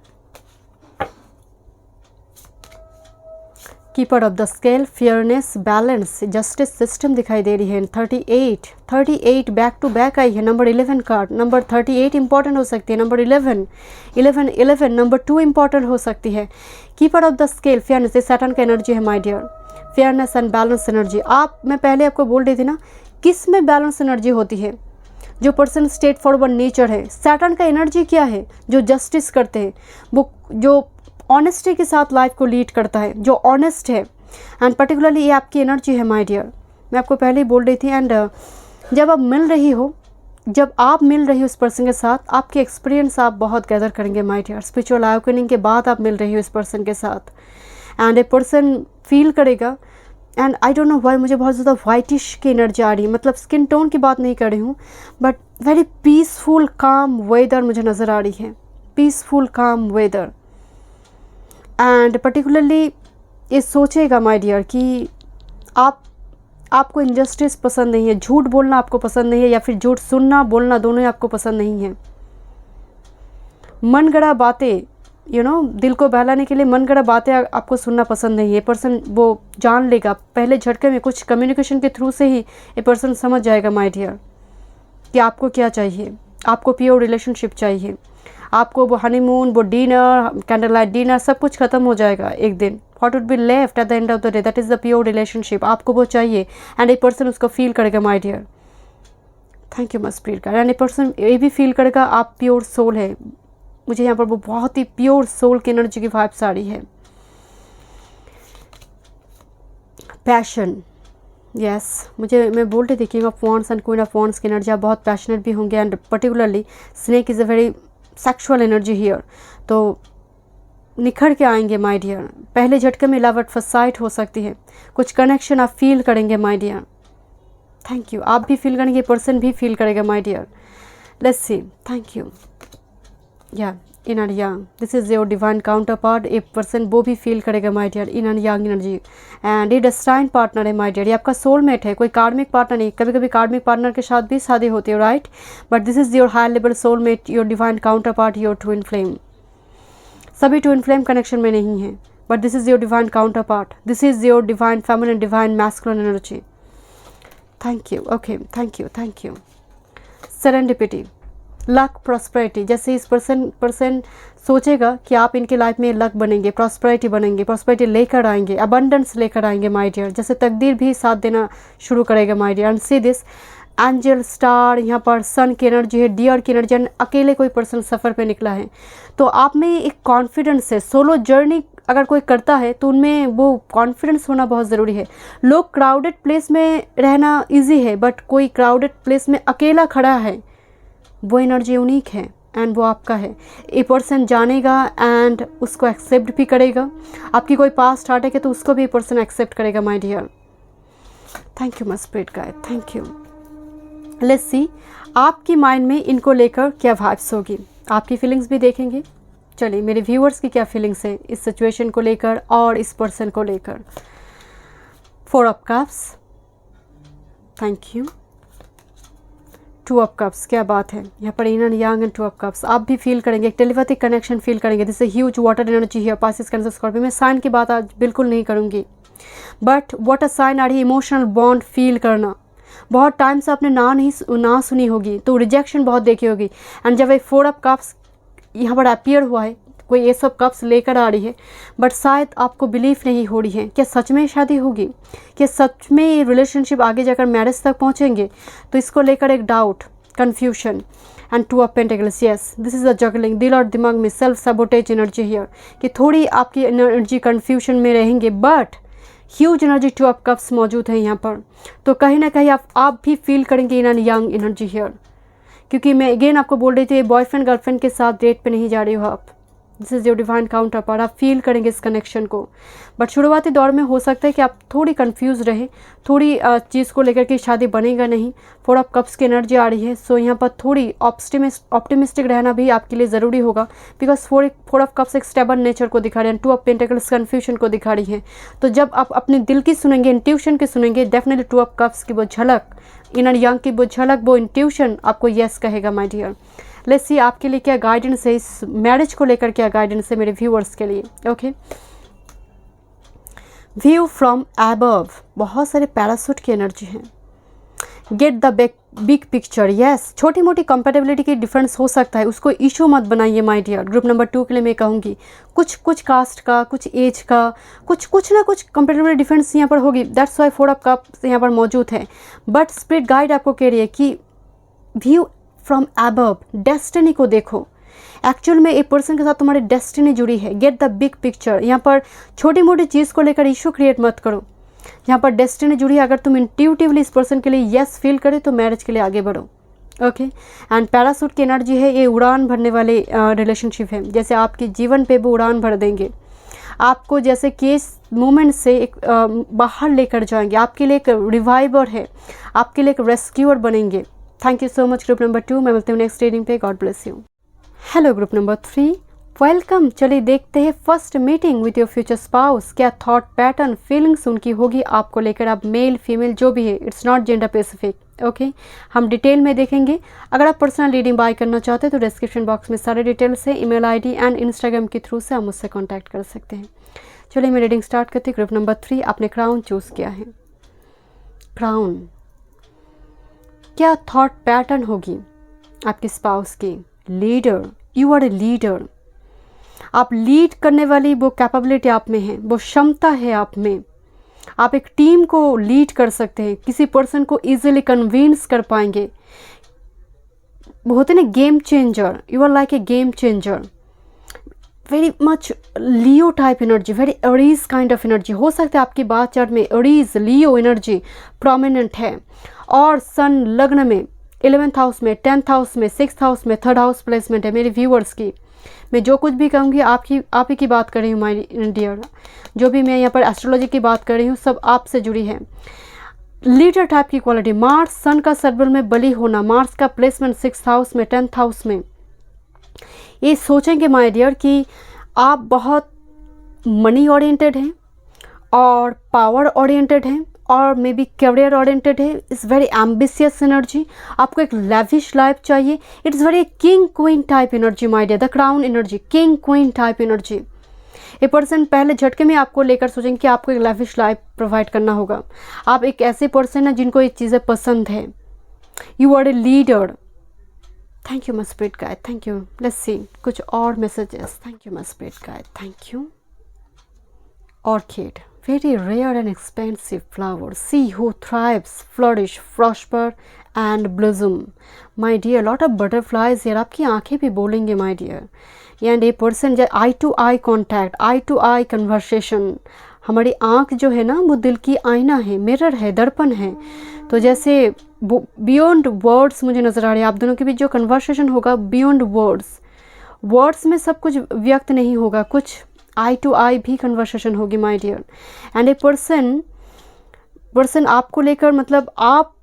Keeper of the scale, fairness, balance, justice system दिखाई दे रही है। 38 बैक टू बैक आई है। नंबर 11 कार्ड, नंबर 38 इंपॉर्टेंट हो सकती है, नंबर 11 नंबर 2 इंपॉर्टेंट हो सकती है। Keeper of the scale, fairness, ये सैटर्न का एनर्जी है my dear. Fairness and balance energy, मैं पहले आपको बोल रही थी ना, किस में बैलेंस एनर्जी होती है, जो पर्सन स्ट्रेट फॉरवर्ड नेचर है। सैटर्न का एनर्जी क्या है, जो जस्टिस करते हैं, वो जो ऑनेस्टी के साथ लाइफ को लीड करता है, जो ऑनेस्ट है, एंड पर्टिकुलरली ये आपकी एनर्जी है माय डियर। मैं आपको पहले ही बोल रही थी। एंड जब आप मिल रही हो उस पर्सन के साथ, आपके एक्सपीरियंस आप बहुत गैदर करेंगे माय डियर। स्पिरिचुअल अवेकनिंग के बाद आप मिल रही हो इस पर्सन के साथ, एंड ए पर्सन फील करेगा। And I don't know why मुझे बहुत ज़्यादा वाइटिश की एनर्जी आ रही है, मतलब स्किन टोन की बात नहीं कर रही हूँ, but very peaceful calm weather मुझे नज़र आ रही है, peaceful calm weather. And particularly ये सोचेगा माय डियर कि आपको इनजस्टिस पसंद नहीं है, झूठ बोलना आपको पसंद नहीं है, या फिर झूठ सुनना बोलना दोनों ही आपको पसंद नहीं है। मन गढ़ा बातें, दिल को बहलाने के लिए मन गढ़ा बातें आपको सुनना पसंद नहीं है। पर्सन वो जान लेगा पहले झटके में, कुछ कम्युनिकेशन के थ्रू से ही ये पर्सन समझ जाएगा माय डियर कि आपको क्या चाहिए। आपको प्योर रिलेशनशिप चाहिए, आपको वो हनीमून, वो डिनर, कैंडल लाइट डिनर, सब कुछ खत्म हो जाएगा एक दिन। What would be left at the end of the day, that is the pure relationship. आपको वो चाहिए एंड ए पर्सन उसको फील करेगा my dear. Thank you my spirit guide. And a person ये भी फील करेगा आप प्योर सोल है। मुझे यहाँ पर वो बहुत ही प्योर सोल की एनर्जी की वाइब्स आ रही है। पैशन, यस मैं बोल रही थी king of wands and queen of wands की एनर्जी, आप बहुत पैशनेट भी होंगे। And particularly snake is a very sexual energy here, तो निखर के आएंगे माय डियर। पहले झटके में लव एट फर्स्ट साइट हो सकती है, कुछ कनेक्शन आप फील करेंगे माय डियर। थैंक यू, आप भी फील करेंगे, पर्सन भी फील करेगा my dear. Let's see, thank you. Yeah yin and yang, this is your divine counterpart. A person वो भी फील करेगा my dear, yin and yang energy. And ये destine partner है my dear, ये आपका soulmate है, कोई कार्मिक पार्टनर नहीं। कभी कभी कार्मिक पार्टनर के साथ भी शादी होती है, right, but this is your high level soulmate, your divine counter part, your twin flame. सभी ट्विन फ्लेम कनेक्शन में नहीं है, but this is your divine counter part, this is your divine feminine, divine masculine energy. Thank you, okay, thank you, thank you. Serendipity, luck, prosperity, जैसे इस person सोचेगा कि आप इनके लाइफ में लक बनेंगे, प्रॉस्पेरिटी बनेंगे, प्रॉस्पेरिटी लेकर आएंगे, अबंडेंस लेकर आएंगे माय डियर, जैसे तकदीर भी साथ देना शुरू करेगा my dear. And see this angel, star, यहाँ पर सन की एनर्जी है, डियर की एनर्जी, एंड अकेले कोई पर्सन सफ़र पे निकला है, तो आप में एक कॉन्फिडेंस है। सोलो जर्नी अगर कोई करता है तो उनमें वो कॉन्फिडेंस होना बहुत ज़रूरी है। लोग क्राउडेड प्लेस में रहना इजी है, बट कोई क्राउडेड प्लेस में अकेला खड़ा है, वो एनर्जी यूनिक है एंड वो आपका है। ये पर्सन जानेगा एंड उसको एक्सेप्ट भी करेगा। आपकी कोई पास्ट अटैक है तो उसको भी ये पर्सन एक्सेप्ट करेगा my dear. Thank you my spirit guide, thank you. Let's see आपकी माइंड में इनको लेकर क्या वाइब्स होगी, आपकी फीलिंग्स भी देखेंगे। चलिए मेरे व्यूअर्स की क्या फीलिंग्स है इस सिचुएशन को लेकर और इस पर्सन को लेकर। 4 of cups, thank you. 2 of cups, क्या बात है, यहाँ पर इन and Yang and 2 of cups. आप भी फील करेंगे, एक टेलीपैथिक कनेक्शन फील करेंगे। This is huge water energy है, पासिस, कैंसर, स्कॉर्पियो। मैं साइन की बात आज बिल्कुल नहीं करूँगी, बट व्हाट अ साइन आ रही, इमोशनल बॉन्ड फील करना। बहुत टाइम से आपने ना सुनी होगी, तो रिजेक्शन बहुत देखी होगी। एंड जब ये 4 ऑफ कप्स यहाँ पर अपीयर हुआ है, कोई एस ऑफ कप्स लेकर आ रही है, बट शायद आपको बिलीफ नहीं हो रही है क्या सच में शादी होगी, क्या सच में ये रिलेशनशिप आगे जाकर मैरिज तक पहुँचेंगे। तो इसको लेकर एक doubt, confusion. And 2 of pentacles, yes this is a juggling, दिल और दिमाग में सेल्फ सबोटेज एनर्जी हियर, कि थोड़ी आपकी एनर्जी कन्फ्यूशन में रहेंगे, but huge energy 2 of cups मौजूद है यहाँ पर। तो कहीं ना कहीं आप भी फील करेंगे in and yang energy here, क्योंकि मैं अगेन आपको बोल रही थी बॉयफ्रेंड गर्लफ्रेंड के साथ डेट पे नहीं जा रही हो आप। This is your divine counter part, आप फील करेंगे इस कनेक्शन को। बट शुरुआती दौर में हो सकता है कि आप थोड़ी कंफ्यूज रहे, थोड़ी चीज़ को लेकर के शादी बनेगा नहीं। 4 ऑफ कप्स की एनर्जी आ रही है, सो यहाँ पर थोड़ी ऑप्टिमिस्टिक रहना भी आपके लिए ज़रूरी होगा, बिकॉज 4 ऑफ कप्स एक स्टेबल नेचर को दिखा रहे हैं, 2 ऑफ पेंटिकल्स कन्फ्यूजन को दिखा रही है। तो जब आप अपने दिल की सुनेंगे, इंट्यूशन की सुनेंगे, डेफिनेटली 2 ऑफ कप्स की वो झलक, इनर यंग की वो झलक, वो इंट्यूशन आपको यस कहेगा माय डियर। लेट्स सी आपके लिए क्या गाइडेंस है, इस मैरिज को लेकर क्या गाइडेंस है मेरे व्यूअर्स के लिए। ओके, व्यू फ्रॉम अबव, बहुत सारे पैरासूट की एनर्जी है। Get the big picture, yes छोटी मोटी कंपेटेबिलिटी की डिफरेंस हो सकता है, उसको इशू मत बनाइए माय डियर। ग्रुप नंबर 2 के लिए मैं कहूँगी कुछ कास्ट का, कुछ एज का, कुछ ना कुछ कंपेटेबिलिटी डिफरेंस यहाँ पर होगी। दैट्स वाई 4 ऑफ कप्स यहाँ पर मौजूद है। बट स्पिरिट गाइड आपको कह रही है कि व्यू फ्रॉम अबव, डेस्टिनी को देखो। एक्चुअल में एक पर्सन के साथ तुम्हारी डेस्टिनी जुड़ी है। गेट द बिग पिक्चर, यहाँ पर छोटी मोटी चीज़ को लेकर इशू क्रिएट मत करो, यहाँ पर डेस्टिनी जुड़ी है। अगर तुम इंट्यूटिवली इस पर्सन के लिए यस फील करे तो मैरिज के लिए आगे बढ़ो। ओके, एंड पैरासूट की एनर्जी है, ये उड़ान भरने वाले रिलेशनशिप है, जैसे आपके जीवन पे वो उड़ान भर देंगे, आपको जैसे केस मोमेंट से एक बाहर लेकर जाएंगे, आपके लिए एक रिवाइवर है, आपके लिए एक रेस्क्यूअर बनेंगे। Thank you so much group number 2, मैं मिलती हूँ नेक्स्ट रीडिंग पे। God bless you. Hello group number 3, welcome. चलिए देखते हैं first meeting with your future spouse, क्या थॉट पैटर्न फीलिंग्स उनकी होगी आपको लेकर। आप मेल फीमेल जो भी है, it's not gender specific. Okay, हम डिटेल में देखेंगे। अगर आप पर्सनल रीडिंग बाय करना चाहते हैं तो डिस्क्रिप्शन बॉक्स में सारे डिटेल्स है, ईमेल आईडी एंड इंस्टाग्राम के थ्रू से आप मुझसे कॉन्टैक्ट कर सकते हैं। चलिए मैं रीडिंग स्टार्ट करती हूँ। ग्रुप नंबर 3, आपने क्राउन चूज़ किया है। क्राउन, क्या थॉट पैटर्न होगी आपकी स्पाउस की। Leader, you are a leader, आप लीड करने वाली वो कैपेबिलिटी आप में है, वो क्षमता है आप में। आप एक टीम को लीड कर सकते हैं, किसी पर्सन को इजीली कन्विंस कर पाएंगे। वो होते ना game changer, you are like a game changer. Very much Leo type energy, very Aries kind of energy. हो सकता है आपकी बात चार्ट में एरीज लियो एनर्जी प्रोमिनेंट है, और सन लग्न में 11th हाउस में, 10th हाउस में, 6th हाउस में, 3rd हाउस प्लेसमेंट है। मेरे व्यूअर्स की मैं जो कुछ भी कहूँगी आप ही की बात कर रही हूँ माय डियर। जो भी मैं यहाँ पर एस्ट्रोलॉजी की बात कर रही हूँ सब आपसे जुड़ी है। लीडर टाइप की क्वालिटी, मार्स सन का सर्कल में बली होना, मार्स का प्लेसमेंट 6th हाउस में, 10th हाउस में, ये सोचेंगे माय डियर कि आप बहुत मनी ओरिएंटेड हैं और पावर ओरिएंटेड हैं और मे बी करियर ओरिएंटेड है। इट्स वेरी एम्बिशियस एनर्जी, आपको एक लेविश लाइफ चाहिए। It's very king queen type energy my dear, the crown energy, king queen type energy. ये पर्सन पहले झटके में आपको लेकर सोचेंगे कि आपको एक लेविश लाइफ प्रोवाइड करना होगा। आप एक ऐसे पर्सन हैं जिनको ये चीज़ें पसंद है। You are a leader. Thank you my spirit guide, thank you. Let's see कुछ और messages. Thank you my spirit guide, thank you. Orchid, very rare and expensive flower. See who thrives, flourish, prosper and blossom. My dear, lot of butterflies here. आपकी आंखें भी बोलेंगे my dear. And a person, eye to eye contact, eye to eye conversation. हमारी आंख जो है ना वो दिल की आईना है, मिरर है, दर्पण है। तो जैसे बियॉन्ड वर्ड्स मुझे नज़र आ रही है आप दोनों के बीच जो कन्वर्सेशन होगा बियॉन्ड वर्ड्स। वर्ड्स में सब कुछ व्यक्त नहीं होगा, कुछ आई टू आई भी कन्वर्सेशन होगी my dear. And a person आपको लेकर मतलब आप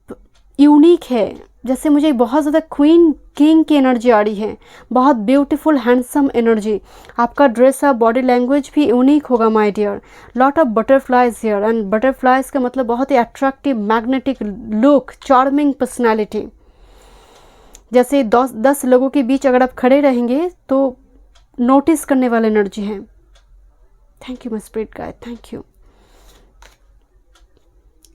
यूनिक है। जैसे मुझे बहुत ज़्यादा क्वीन किंग की एनर्जी आ रही है, बहुत ब्यूटीफुल हैंडसम एनर्जी। आपका ड्रेसअप, बॉडी लैंग्वेज भी यूनिक होगा my dear. Lot of butterflies here, and butterflies का मतलब बहुत ही attractive, magnetic look, charming personality. जैसे 10 लोगों के बीच अगर आप खड़े रहेंगे तो नोटिस करने वाली एनर्जी है। Thank you my spirit guide, thank you.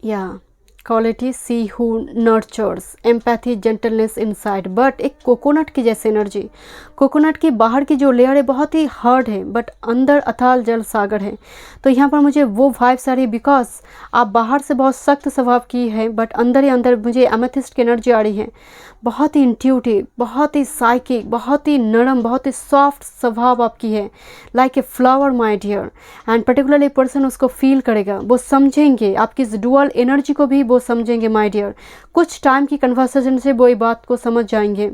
Yeah quality, she who nurtures, empathy, gentleness inside. But एक कोकोनट की जैसे एनर्जी। कोकोनट की बाहर की जो लेयर है बहुत ही हार्ड है बट अंदर अथाल जल सागर है। तो यहाँ पर मुझे वो वाइब्स आ रही है बिकॉज आप बाहर से बहुत सख्त स्वभाव की है बट अंदर ही अंदर मुझे एमेथिस्ट की एनर्जी आ रही है। बहुत ही इंट्यूटिव, बहुत ही साइकिक, बहुत ही नरम, बहुत ही सॉफ्ट स्वभाव आपकी है, like a flower my dear. And particularly person उसको फील करेगा, वो समझेंगे आपकी इस डुअल एनर्जी को भी वो समझेंगे माय डियर। कुछ टाइम की कन्वर्सेशन से वो ये बात को समझ जाएंगे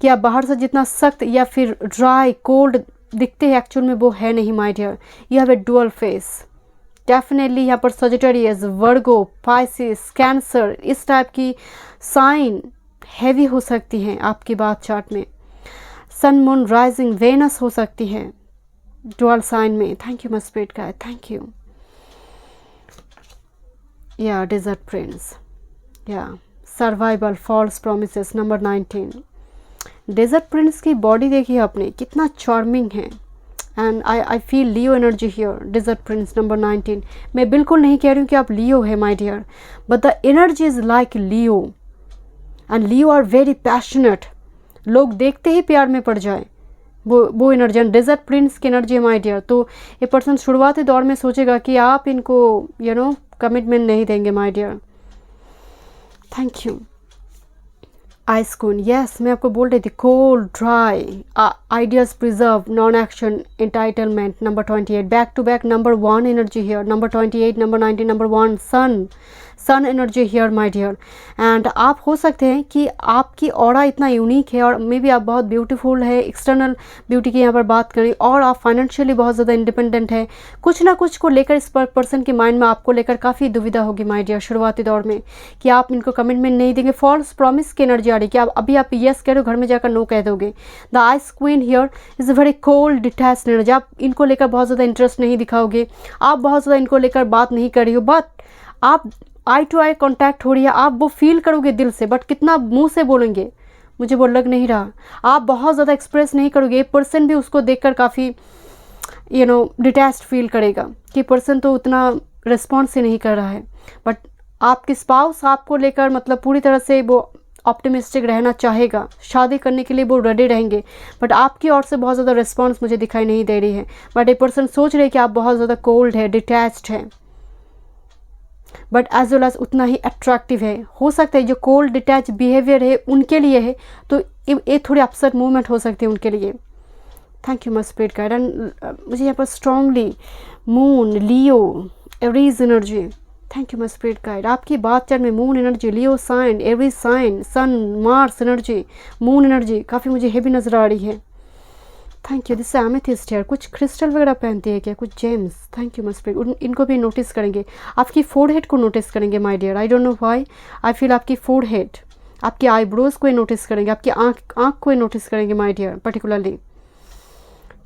कि आप बाहर से जितना सख्त या फिर ड्राई कोल्ड दिखते हैं एक्चुअल में वो है नहीं my dear. You have a dual face. Definitely यहाँ पर सजिटेरियस, वर्गो, पाइसिस, कैंसर इस टाइप की साइन हैवी हो सकती हैं आपकी बात चार्ट में। सन, मून, राइजिंग, वेनस हो सकती है डुअल साइन में। Thank you my spirit guide, thank you. या डेजर्ट प्रिंस, या survival, false promises, number 19। Desert prince की बॉडी देखिए आपने, कितना चार्मिंग है। And I feel Leo energy here. Desert prince number 19। मैं बिल्कुल नहीं कह रही हूँ कि आप लियो है my dear, but the energy is like Leo and Leo are very passionate. लोग देखते ही प्यार में पड़ जाए, वो एनर्जी। एंड डेजर्ट प्रिंस की एनर्जी है माय डियर। तो ये पर्सन शुरुआती दौर में सोचेगा कि आप इनको कमिटमेंट नहीं देंगे my dear. Thank you. Ice queen, yes मैं आपको बोल रही थी, cold, dry, ideas preserve, non action, entitlement, number 28। Back to back number 1 energy here, number 28, number 19, number 1, sun energy here my dear. And आप हो सकते हैं कि आपकी ऑरा इतना यूनिक है और मे बी आप बहुत ब्यूटीफुल है, एक्सटर्नल ब्यूटी की यहाँ पर बात करें, और आप फाइनेंशियली बहुत ज़्यादा इंडिपेंडेंट है। कुछ ना कुछ को लेकर इस पर्सन के माइंड में आपको लेकर काफ़ी दुविधा होगी माय डियर शुरुआती दौर में कि आप इनको कमिटमेंट नहीं देंगे। फॉल्स प्रॉमिस की एनर्जी आ रही है कि आप यस कह रहे हो, घर में जाकर नो कह दोगे। The ice queen here is a very cold detached energy. आप इनको लेकर बहुत ज़्यादा इंटरेस्ट नहीं दिखाओगे, आप बहुत ज़्यादा इनको लेकर बात नहीं कर रही हो, बट आप आई टू आई कॉन्टैक्ट हो रही है, आप वो फील करोगे दिल से, बट कितना मुंह से बोलेंगे मुझे वो लग नहीं रहा। आप बहुत ज़्यादा एक्सप्रेस नहीं करोगे। ये पर्सन भी उसको देखकर काफ़ी डिटैच्ड फील करेगा कि पर्सन तो उतना रिस्पॉन्स ही नहीं कर रहा है, बट आपकी स्पाउस आपको लेकर मतलब पूरी तरह से वो ऑप्टिमिस्टिक रहना चाहेगा, शादी करने के लिए वो रेडी रहेंगे, बट आपकी ओर से बहुत ज़्यादा रिस्पॉन्स मुझे दिखाई नहीं दे रही है। बट ये पर्सन सोच रहे कि आप बहुत ज़्यादा कोल्ड है, डिटैच्ड है, बट एज वेल एज उतना ही अट्रैक्टिव है। हो सकता है जो कोल्ड डिटैच बिहेवियर है उनके लिए है, तो ये थोड़ी अपसेट मूवमेंट हो सकती है उनके लिए। Thank you my spirit guide. And मुझे यहाँ पर strongly moon, Leo, Aries energy. Thank you my spirit guide. आपकी बात चार्ट में मून एनर्जी, लियो साइन, एरीज साइन, सन, मार्स एनर्जी, मून एनर्जी काफ़ी मुझे हेवी नज़र आ रही है। Thank you. दिस एमेथिस्ट है। कुछ क्रिस्टल वगैरह पहनती है क्या, कुछ gems. Thank you my spirit. इनको भी नोटिस करेंगे, आपकी फोरहेड को नोटिस करेंगे my dear. I don't know why I feel आपकी फोरहेड, आपकी आईब्रोज को नोटिस करेंगे, आपकी आँख को नोटिस करेंगे my dear particularly.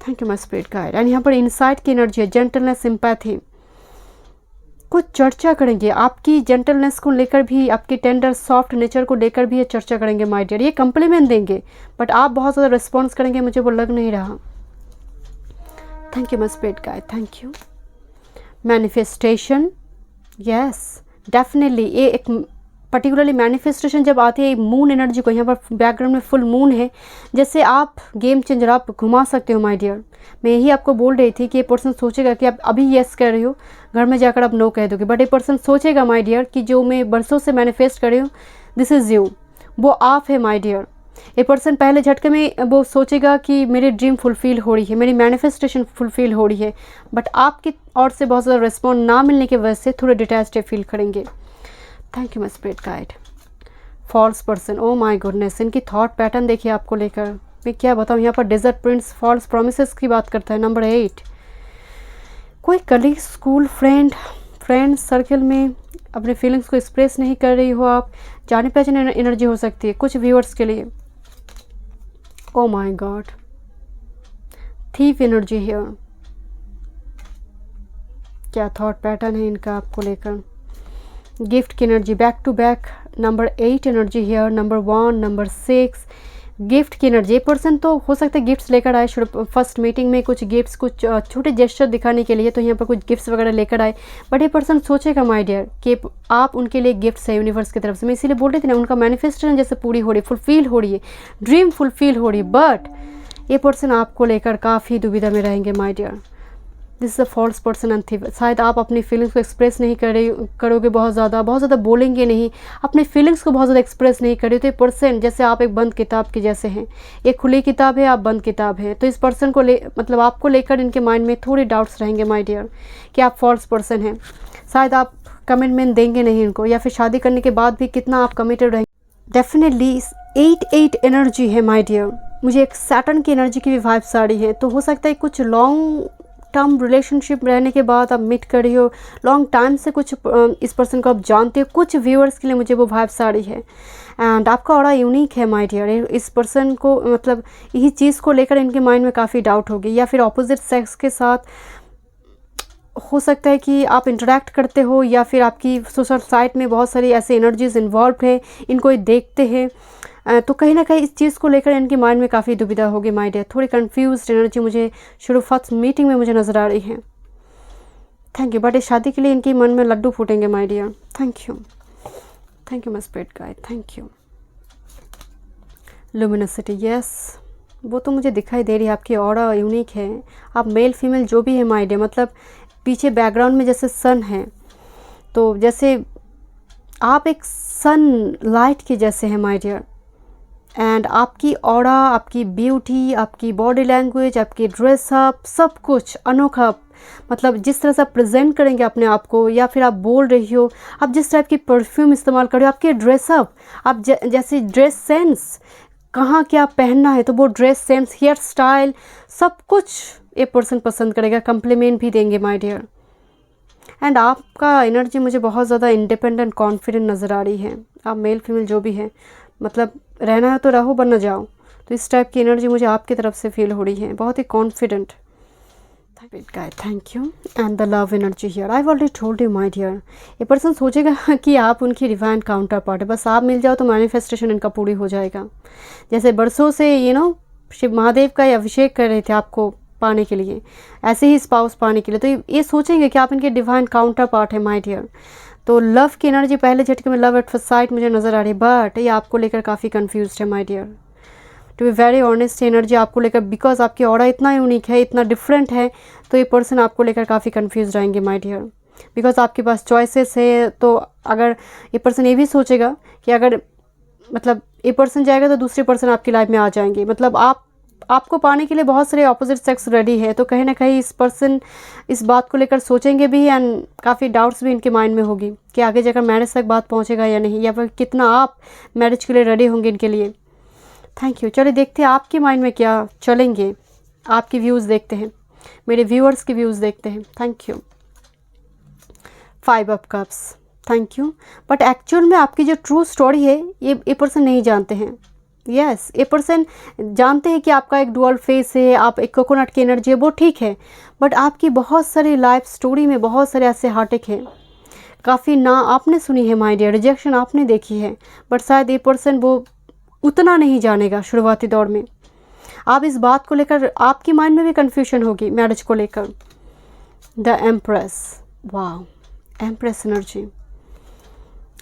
Thank you my spirit guide. And यहाँ पर इनसाइट की एनर्जी है, जेंटलनेस, सिंपैथी। कुछ चर्चा करेंगे आपकी जेंटलनेस को लेकर भी, आपकी टेंडर सॉफ्ट नेचर को लेकर भी ये चर्चा करेंगे माय डियर। ये कम्प्लीमेंट देंगे बट आप बहुत ज़्यादा रिस्पॉन्स करेंगे, मुझे वो लग नहीं रहा। Thank you my spirit guide, thank you. Manifestation, yes definitely ये एक पर्टिकुलरली मैनिफेस्टेशन जब आती है मून एनर्जी को, यहाँ पर बैकग्राउंड में फुल मून है, जैसे आप गेम चेंजर आप घुमा सकते हो माय डियर। मैं यही आपको बोल रही थी कि ये पर्सन सोचेगा कि आप अभी येस कर रही हो, घर में जाकर आप नो कह दोगे, बट ये पर्सन सोचेगा माय डियर कि जो मैं बरसों से मैनिफेस्ट कर रही हूँ, दिस इज़ यू, वो आप है माय डियर। ये पर्सन पहले झटके में वो सोचेगा कि मेरी ड्रीम फुलफ़िल हो रही है, मेरी मैनिफेस्टेशन फुलफ़िल हो रही है, बट आपकी ओर से बहुत ज़्यादा रिस्पॉन्ड ना मिलने की वजह से थोड़े डिटैच्ड फील करेंगे। Thank you my spirit guide. False person, oh my goodness, इनकी थॉट पैटर्न देखिए आपको लेकर, मैं क्या बताऊँ। यहाँ पर डेजर्ट प्रिंस फॉल्स प्रोमिसेस की बात करता है। नंबर 8, कोई कलीग, स्कूल फ्रेंड सर्कल में अपने फीलिंग्स को एक्सप्रेस नहीं कर रही हो आप, जाने पहचाने एनर्जी हो सकती है कुछ व्यूअर्स के लिए। Oh my God, thief energy है। क्या थॉट पैटर्न है इनका आपको लेकर। गिफ्ट की energy, back to back number 8 energy है, नंबर 1, नंबर 6 गिफ्ट की एनर्जी। पर्सन तो हो सकता है गिफ्ट्स लेकर आए फर्स्ट मीटिंग में, कुछ गिफ्ट्स, कुछ छोटे जेस्चर दिखाने के लिए, तो यहाँ पर कुछ गिफ्ट्स वगैरह लेकर आए, बट ये पर्सन सोचेगा माय डियर कि आप उनके लिए गिफ्ट्स है यूनिवर्स की तरफ से। मैं इसीलिए बोल रही थी ना, उनका मैनिफेस्टेशन जैसे पूरी हो रही है, फुलफिल हो रही है, ड्रीम फुलफिल हो रही है, बट ये पर्सन आपको लेकर काफ़ी दुविधा में रहेंगे my dear. This is a false person and thief. शायद आप अपनी फीलिंग्स को एक्सप्रेस नहीं करोगे, बहुत ज़्यादा बोलेंगे नहीं, अपने फीलिंग्स को बहुत ज़्यादा एक्सप्रेस नहीं करें, तो ये पर्सन जैसे आप एक बंद किताब के जैसे हैं, एक खुली किताब है, आप बंद किताब है। तो इस पर्सन को मतलब आपको लेकर इनके माइंड में थोड़ी डाउट्स रहेंगे माय डियर कि आप फॉल्स पर्सन हैं। शायद आप कमिटमेंट देंगे नहीं इनको, या फिर शादी करने के बाद भी कितना आप कमिटेड रहेंगे। डेफिनेटली 8 एनर्जी है माय डियर। मुझे एक सैटर्न की एनर्जी की भी वाइब्स आ रही है, तो हो सकता है कुछ लॉन्ग टर्म रिलेशनशिप रहने के बाद आप मीट कर रही हो, लॉन्ग टाइम से कुछ इस पर्सन को आप जानते हो। कुछ व्यूअर्स के लिए मुझे वो वाइब्स आ रही है, एंड आपका ऑरा यूनिक है माय डियर। इस पर्सन को मतलब यही चीज़ को लेकर इनके माइंड में काफ़ी डाउट होगी, या फिर ऑपोजिट सेक्स के साथ हो सकता है कि आप इंटरेक्ट करते हो, या फिर आपकी सोशल साइट में बहुत सारी ऐसे एनर्जीज इन्वॉल्व है, इनको ये देखते हैं, तो कहीं ना कहीं इस चीज़ को लेकर इनके माइंड में काफ़ी दुविधा होगी माय डियर। थोड़ी कंफ्यूज्ड एनर्जी मुझे शुरू फर्स्ट मीटिंग में मुझे नज़र आ रही है। Thank you. बट इस शादी के लिए इनके मन में लड्डू फूटेंगे my dear. Thank you my spirit guide, thank you. Luminosity, yes, वो तो मुझे दिखाई दे रही है, आपकी ऑरा यूनिक है। आप मेल फीमेल जो भी है माय डियर, मतलब पीछे बैकग्राउंड में जैसे सन है, तो जैसे आप एक सन लाइट के जैसे हैं माय डियर, एंड आपकी ऑरा, आपकी ब्यूटी, आपकी बॉडी लैंग्वेज, आपकी ड्रेसअप, सब कुछ अनोखा, मतलब जिस तरह से आप प्रेजेंट करेंगे अपने आप को, या फिर आप बोल रही हो, आप जिस टाइप की परफ्यूम इस्तेमाल कर रहे हो, आपके ड्रेसअप, आप जैसे ड्रेस सेंस, कहाँ क्या पहनना है, तो वो ड्रेस सेंस, हेयर स्टाइल, सब कुछ ये पर्सन पसंद करेगा, कम्प्लीमेंट भी देंगे माय डियर। एंड आपका एनर्जी मुझे बहुत ज़्यादा इंडिपेंडेंट, कॉन्फिडेंट नज़र आ रही है। आप मेल फीमेल जो भी है, मतलब रहना है तो रहो, वरना जाओ, तो इस टाइप की एनर्जी मुझे आपकी तरफ से फील हो रही है, बहुत ही confident. Thank you. And the love energy here, I already told you my dear, ये पर्सन सोचेगा कि आप उनकी डिवाइन काउंटर पार्ट है, बस आप मिल जाओ तो मैनिफेस्टेशन इनका पूरी हो जाएगा। जैसे बरसों से शिव महादेव का अभिषेक कर रहे थे आपको पाने के लिए, ऐसे ही स्पाउस पाने के लिए, तो ये सोचेंगे कि आप इनके डिवाइन काउंटर पार्ट है माय डियर। तो लव की एनर्जी पहले झटके में लव एट फर्स्ट साइट मुझे नज़र आ रही है, बट ये आपको लेकर काफ़ी कंफ्यूज्ड है my dear. To be very honest, energy आपको लेकर, बिकॉज आपकी ऑरा इतना यूनिक है, इतना डिफरेंट है, तो ये पर्सन आपको लेकर काफ़ी कंफ्यूज रहेंगे माय डियर, बिकॉज आपके पास चॉइसेस है। तो अगर ये पर्सन ये भी सोचेगा कि अगर मतलब ये पर्सन जाएगा तो दूसरे पर्सन आपकी लाइफ में आ जाएंगे, मतलब आपको पाने के लिए बहुत सारे ऑपोजिट सेक्स रेडी है, तो कहीं ना कहीं इस पर्सन इस बात को लेकर सोचेंगे भी, एंड काफ़ी डाउट्स भी इनके माइंड में होगी कि आगे जाकर मैरिज तक बात पहुंचेगा या नहीं, या फिर कितना आप मैरिज के लिए रेडी होंगे इनके लिए। Thank you. चलिए देखते हैं आपके माइंड में क्या चलेंगे, आपके व्यूज़ देखते हैं, मेरे व्यूअर्स के व्यूज़ देखते हैं। Thank you. 5 of cups, thank you. But actual में आपकी जो ट्रू स्टोरी है ये पर्सन नहीं जानते हैं। यस, ये पर्सन जानते हैं कि आपका एक डुअल फेस है, आप एक कोकोनट की एनर्जी है, वो ठीक है, बट आपकी बहुत सारी लाइफ स्टोरी में बहुत सारे ऐसे हार्टेक हैं, काफ़ी ना आपने सुनी है माय डियर, रिजेक्शन आपने देखी है, बट शायद ये पर्सन वो उतना नहीं जानेगा शुरुआती दौर में। आप इस बात को लेकर, आपकी माइंड में भी कन्फ्यूजन होगी मैरिज को लेकर। द एम्प्रेस, वाह, empress energy,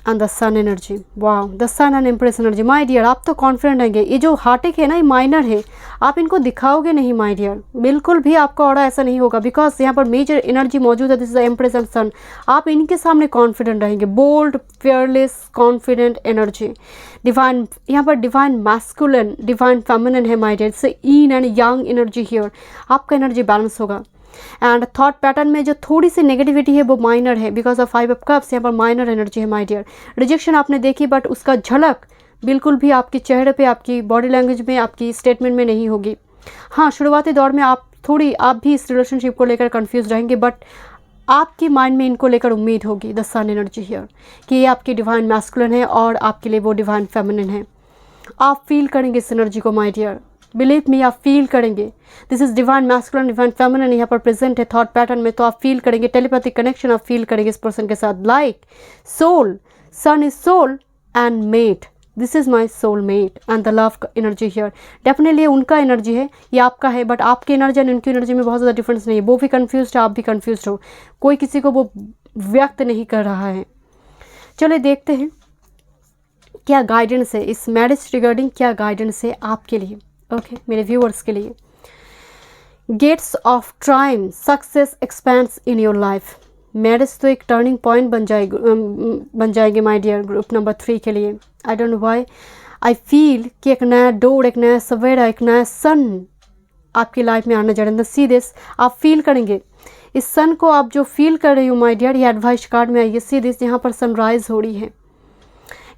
and the sun energy, वाह, the sun and empress energy. My dear, आप तो कॉन्फिडेंट रहेंगे। ये जो हार्टेक है ना, ये माइनर है, आप इनको दिखाओगे नहीं माय डियर, बिल्कुल भी आपका ऑरा ऐसा नहीं होगा, बिकॉज यहाँ पर मेजर एनर्जी मौजूद है। This is the empress and sun. आप इनके सामने कॉन्फिडेंट रहेंगे, bold, fearless, confident energy. Divine, यहाँ पर डिवाइन मैस्कुलिन, डिवाइन फेमिनिन है my dear. It's yin and yang energy here. आपका एनर्जी बैलेंस होगा। एंड थॉट पैटर्न में जो थोड़ी सी नेगेटिविटी है वो माइनर है, बिकॉज ऑफ 5 ऑफ कप्स। यहाँ पर माइनर एनर्जी है माय डियर। रिजेक्शन आपने देखी, बट उसका झलक बिल्कुल भी आपके चेहरे पे, आपकी बॉडी लैंग्वेज में, आपकी स्टेटमेंट में नहीं होगी। हाँ, शुरुआती दौर में आप भी इस रिलेशनशिप को लेकर कंफ्यूज रहेंगे, बट आपके माइंड में इनको लेकर उम्मीद होगी, द सन एनर्जी हियर, कि ये आपकी डिवाइन मैस्कुलिन है और आपके लिए वो डिवाइन फेमिनिन है। आप फील करेंगे इस एनर्जी को माय डियर, बिलीव मी, आप फील करेंगे। This is divine masculine, divine feminine यहाँ पर प्रेजेंट है थॉट पैटर्न में, तो आप फील करेंगे। टेलीपैथिक कनेक्शन आप फील करेंगे इस पर्सन के साथ। Like soul, sun is soul and mate, this is my soul mate and the love energy here. Definitely उनका एनर्जी है, ये आपका है, बट आपकी एनर्जी एंड उनकी एनर्जी में बहुत ज़्यादा डिफरेंस नहीं है। वो भी कन्फ्यूज है, आप भी कन्फ्यूज हो, कोई किसी को वो व्यक्त नहीं कर रहा है। चलिए देखते हैं क्या गाइडेंस है इस मैरिज रिगार्डिंग, क्या गाइडेंस है आपके लिए। ओके, मेरे व्यूअर्स के लिए। Gates of time, success expands in your life. Marriage तो एक टर्निंग पॉइंट बन जाएंगे माय डियर ग्रुप नंबर 3 के लिए। आई don't know why, I feel कि एक नया डोर, एक नया सवेरा, एक नया सन आपकी लाइफ में आना जा रहा है। सी दिस, आप फील करेंगे इस सन को। आप जो फील कर रही हो माय डियर, ये एडवाइस कार्ड में आइए। सी दिस, यहाँ पर सनराइज हो रही है।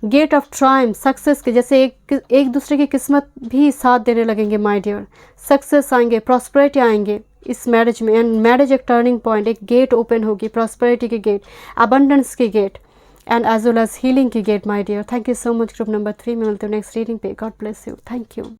गेट ऑफ ट्राइम, सक्सेस के जैसे एक दूसरे की किस्मत भी साथ देने लगेंगे माय डियर। सक्सेस आएंगे, प्रॉस्पेरिटी आएंगे इस मैरिज में। एंड मैरिज एक टर्निंग पॉइंट, एक गेट ओपन होगी, प्रॉस्पेरिटी की गेट, अबंडेंस की gate, and as well as healing की gate my dear. Thank you so much group number 3 में। मिलते हैं नेक्स्ट रीडिंग पे। God bless you, thank you.